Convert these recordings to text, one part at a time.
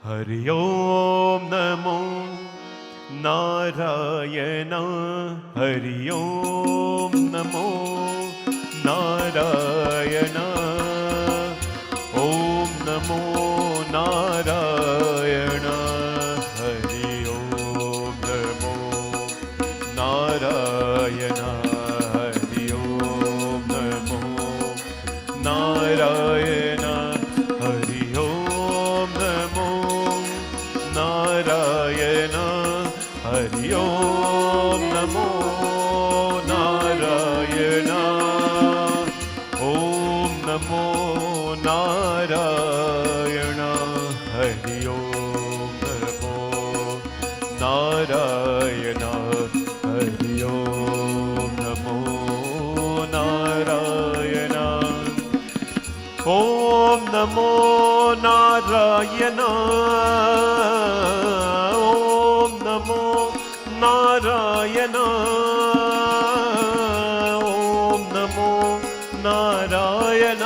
હરિ ઓમ નમો નારાયણ, હરિ ઓમ નમો નારાયણ, ઓમ નમો નારાયણ, હરિ ઓમ નમો નારાયણ, હરિ ઓમ નમો નારાયણ, હરિ ઓમ નમો નારાયણ, હરિ ઓમ નમો નારાયણ, ઓમ નમો નારાયણ, હરિ ઓમ નમો નારાયણ, હરિ ઓમ નમો નારાયણ, ઓમ નમો નારાયણ, ઓમ નમો નારાયણ, ઓમ નમો નારાયણ,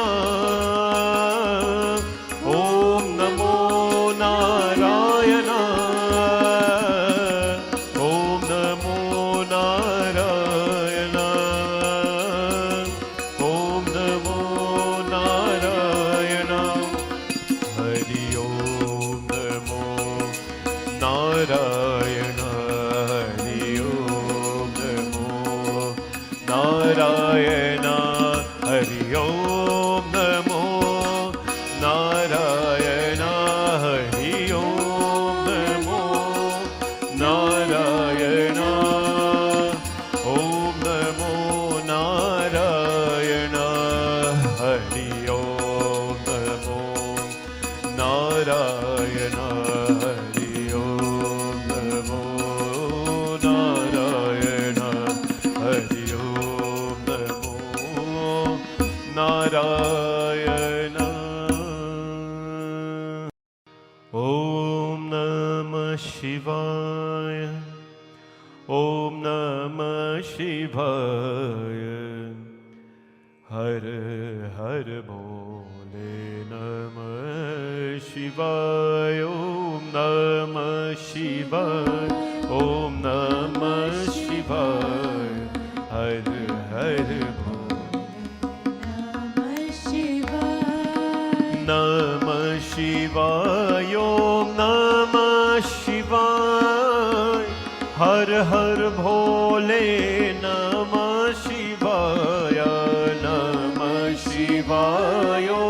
ઓમ નમો નારાયણ, ઓમ નમો નારાયણ, ઓમ નમો નારાયણ, હરિ ઓમ નમો નારાયણ, હરિ ઓમ નમો નારાયણ, હરિ ઓમ નમો હરિ ઓમ નમો નારાયણ હરિ ઓમ નમો નારાયણ હરિ ઓમ નમો નારાયણ. ઓમ નમઃ શિવાય. ઓમ નમઃ શિવાય. હર હર બોલે નમઃ શિવાય. ઓમ નમઃ શિવાય. ઓમ નમઃ શિવાય. હર હર નમઃ શિવાય. ઓમ નમઃ શિવાય. હર હર ભોલે નમઃ શિવાય. નમઃ શિવાય.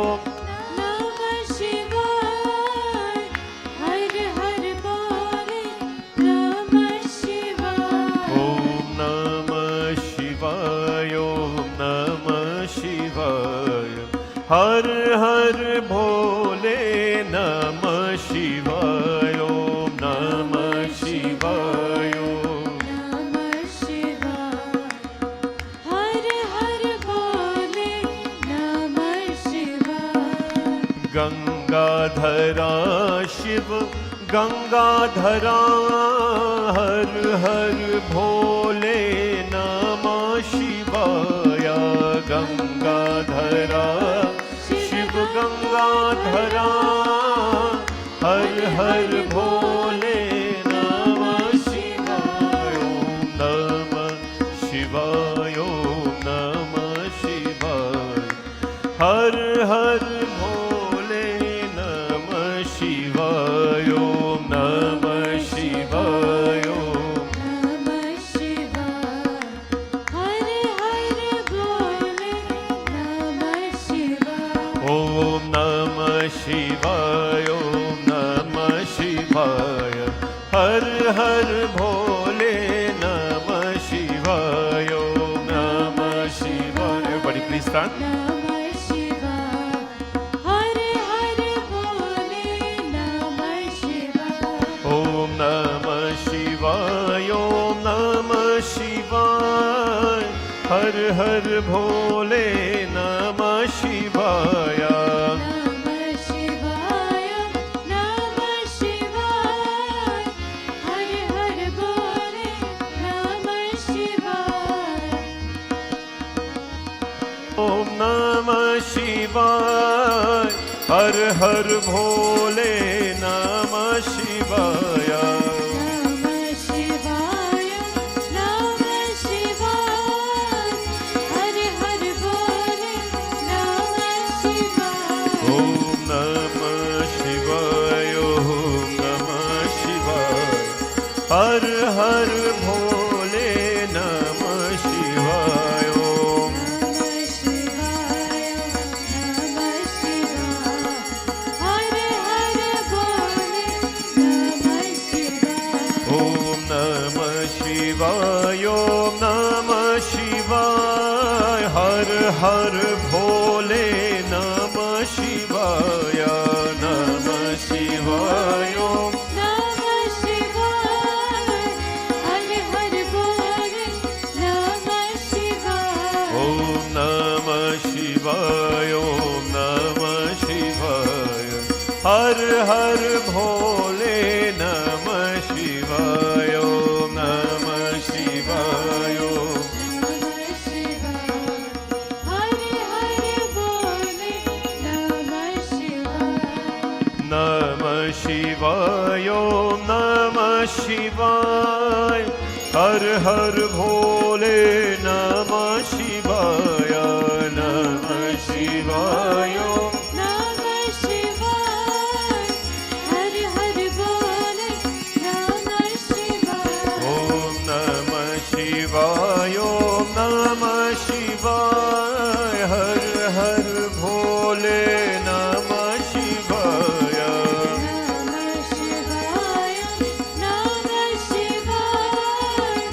નમઃ શિવાય. હર હર બોલે નમઃ શિવાય. ઓમ નમઃ શિવાય. ઓમ નમઃ શિવાય. હર હર ભોલે નમઃ શિવાય. ઓમ નમઃ શિવાય. નમઃ શિવાય. હર હર બોલે નમઃ શિવાય. ગંગાધરા શિવ ગંગાધરા. હર હર ભોલે નમઃ શિવાય. ગંગાધરા શિવ ગંગાધરા. હર હર ભોલે નમઃ શિવાય. ઓમ નમઃ શિવાય. ઓમ નમઃ શિવાય. હર હર ભોલે નમઃ શિવાય. ઓમ નમઃ શિવાય. નમઃ શિવાય. હર હર બોલે નમઃ શિવાય. ઓમ નમઃ શિવાય. ઓમ નમઃ શિવાય. હર હર ભોલે નમઃ શિવાય. ઓમ નમઃ શિવાય. Everybody please stand. નમઃ શિવાય. હર હર બોલે નમઃ શિવાય. ઓમ નમઃ શિવાય. ઓમ નમઃ શિવાય. હર હર ભોલે નમઃ શિવાય. નમઃ શિવાય. નમઃ શિવાય. હર હર બોલે નમઃ શિવાય. ઓમ નમઃ શિવાય. હર હર ભોલે નમઃ શિવાય. નમઃ શિવાય. નમઃ શિવાય. હર હર બોલે નમઃ શિવાય. ઓમ નમઃ શિવાય. ઓમ નમઃ શિવાય. હર હર ભોલે નમઃ શિવાય. ઓમ નમઃ શિવાય. નમઃ શિવાય. હર હર બોલે નમઃ શિવાય. ઓમ નમઃ શિવાય. ઓમ નમઃ શિવાય. હર હર ભોલે નમઃ શિવાય. નમઃ શિવાય. ઓમ નમઃ શિવાય. હર હર બોલે નમઃ શિવાય. ઓમ નમઃ શિવાય. ઓમ નમઃ શિવાય. હર હર ભોલે નમઃ શિવાય. ઓમ નમઃ શિવાય. નમઃ શિવાય. હર હર બોલે નમઃ શિવાય. નમઃ શિવાય. ઓમ નમઃ શિવાય. હર હર ભોલે નમઃ શિવાય. નમઃ શિવાય. નમઃ શિવાય. હર હર બોલે નમઃ શિવાય. ઓમ નમઃ શિવાય. ઓમ નમઃ શિવાય. હર હર ભોલે નમઃ શિવાય. નમઃ શિવાય. નમઃ શિવાય.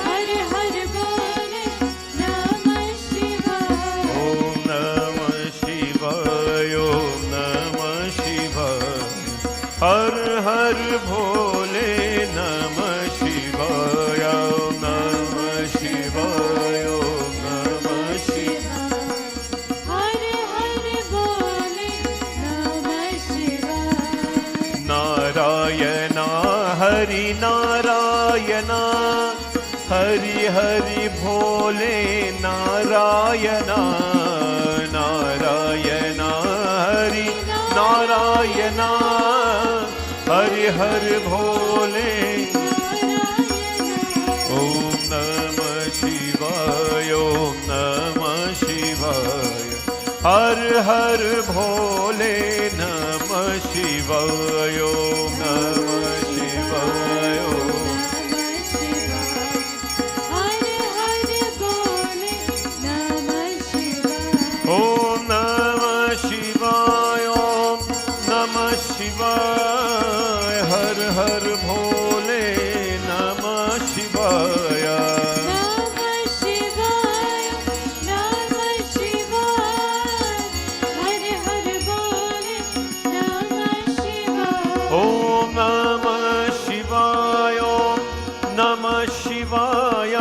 હર હર બોલે નમઃ શિવાય. ઓમ નમઃ हर हर भोले नमः शिवाय नमः शिवाय नमः शिवाय हर हर बोले नमः शिवाय नारायण हरि नारायण हरि हरि भोले नारायण नारायण हरि नारायण हरि हरि भोले ओम नमः शिवाय ओम नमः शिवाय हर हर भोले नमः शिवाय ओम नमः शिवाय नमः शिवाय हर हर बोले नमः शिवाय ओम नमः शिवाय ओम नमः शिवाय हर हर भोले नमः शिवाय नमः शिवाय नमः शिवाय हर हर बोले नमः शिवाय ओम नमः शिवाय ओम नमः शिवाय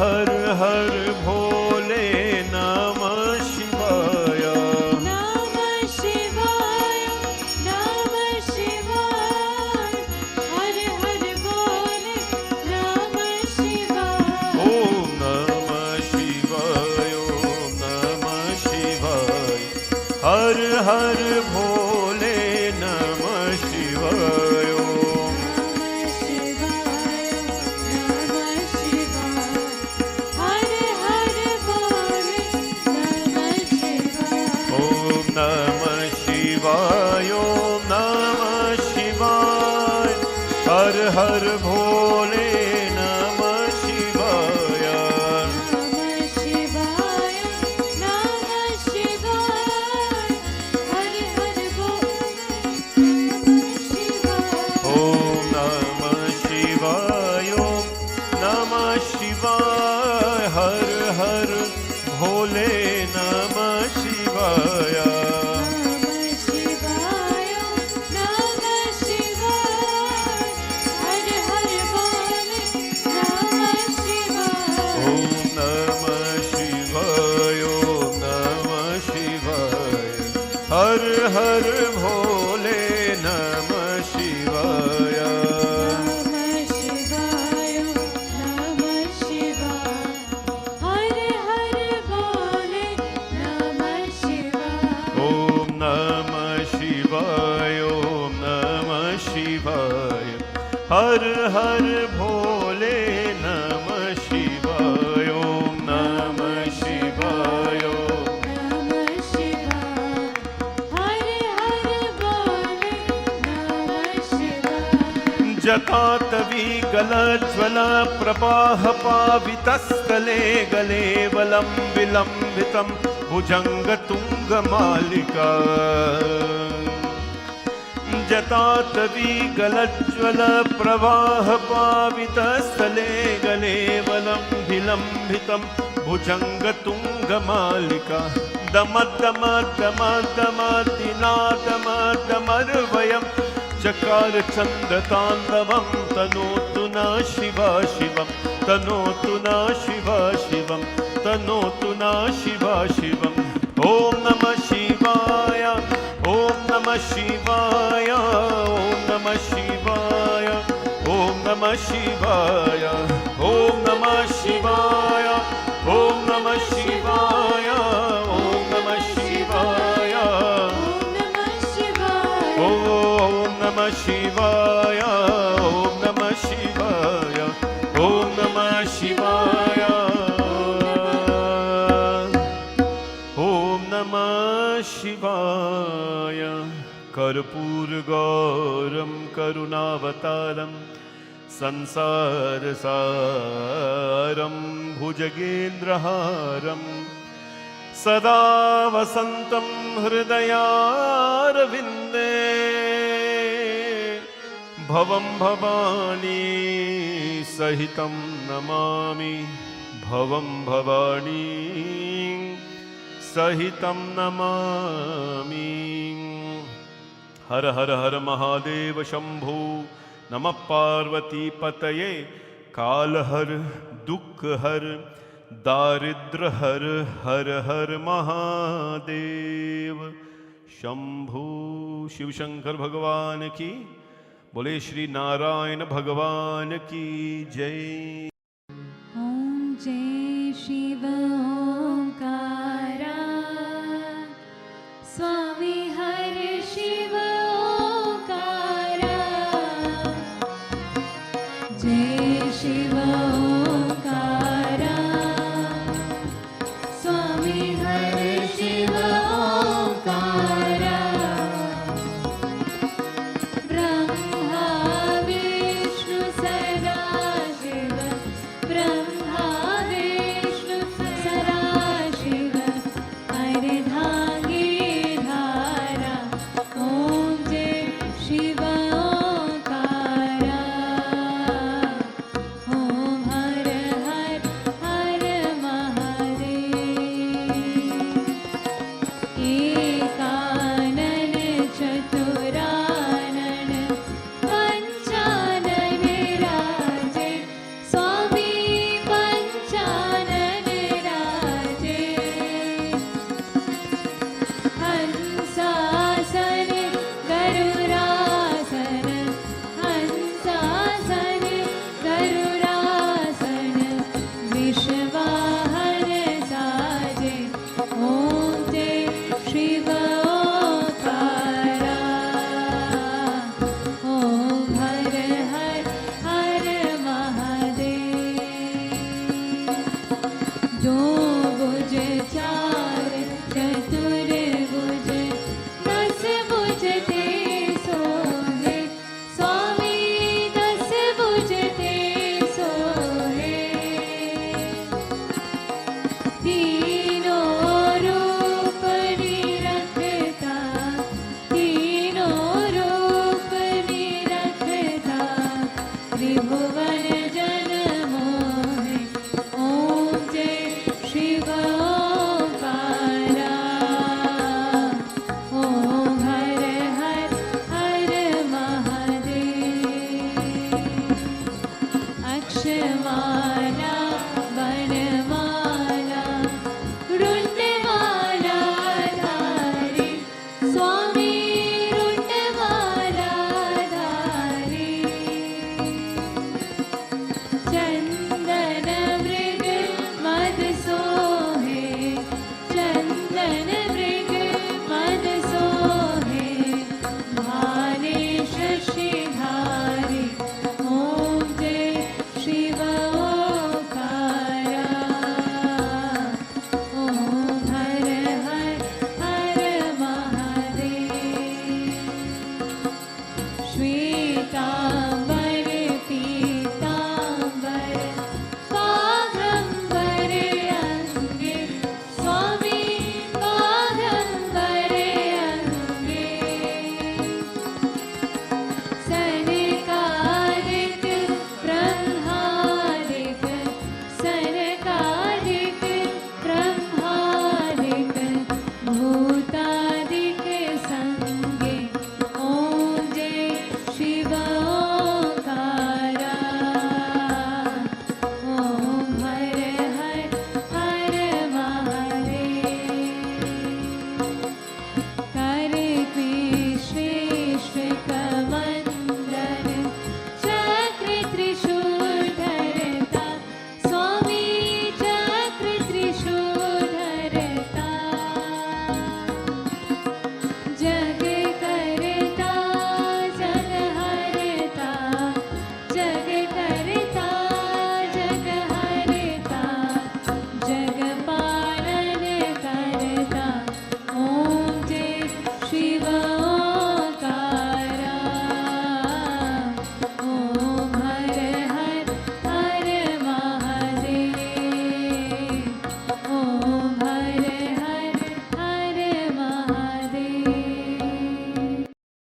हर हर भोले नमः शिवाय नमः शिवाय नमः शिवाय हर हर बोले नमः शिवाय ओम नमः शिवाय ओम नमः शिवाय हर हर भोले नमः शिवाय ओम नमः शिवाय नमः शिवाय हर हर बोले नमः शिवाय ओम नमः शिवाय ओम नमः शिवाय हर हर भोले नमः शिवाय नमः शिवाय नमः शिवाय हर हर बोले नमः शिवाय ओम नमः शिवाय ओम नमः शिवाय हर हर भोले नमः शिवाय नमः शिवाय नमः शिवाय हर हर बोले नमः शिवाय ओम नमः शिवाय ओम नमः शिवाय हर हर भोले नमः शिवाय नमः शिवाय नमः शिवाय हर हर बोले नमः शिवाय ओम नमः शिवाय ओम नमः शिवाय हर हर भोले नमः शिवाय ओम नमः शिवाय नमः शिवाय हर हर बोले नमः शिवाय जटातवी गलज्वल प्रवाह पावितस्थले गले वलं विलम्बितं भुजङ्गतुङ्गमालिका जटातवी गलज्वल प्रवाह पावितस्थले गले वलं विलम्बितं भुजङ्गतुङ्गमालिका दमद्दमद्दमद्दमद्दिनादमद्दमर्वयम् चकार चन्द्रताण्डवं तनोतु न शिवा शिवं तनोतु न शिवा शिवं तनोतु न शिवा शिवम् ॐ नमः शिवाय ॐ नमः शिवाय ॐ नमः शिवाय ॐ नमः शिवाय ॐ नमः शिवाय ॐ नमः शिवाय ॐ नमः शिवाय ओम नमः शिवाय ॐ नमः शिवाय ॐ नमः शिवाय ॐ नमः शिवाय कर्पूरगौरं करुणावतारं संसारसारं भुजगेन्द्रहारं सदा वसन्तं हृदयारविन्दे भवं भवानी सहितं नमामि भवं भवानी सहितं नमामि હર હર હર મહાદેવ શંભુ નમઃ પાર્વતી પતયે કાલ હર દુઃખ હર દારિદ્ર હર હર હર મહાદેવ શંભુ શિવશંકર ભગવાન કી બોલે શ્રી નારાયણ ભગવાન કી જય ॐ जय शिव ओंकारा स्वामी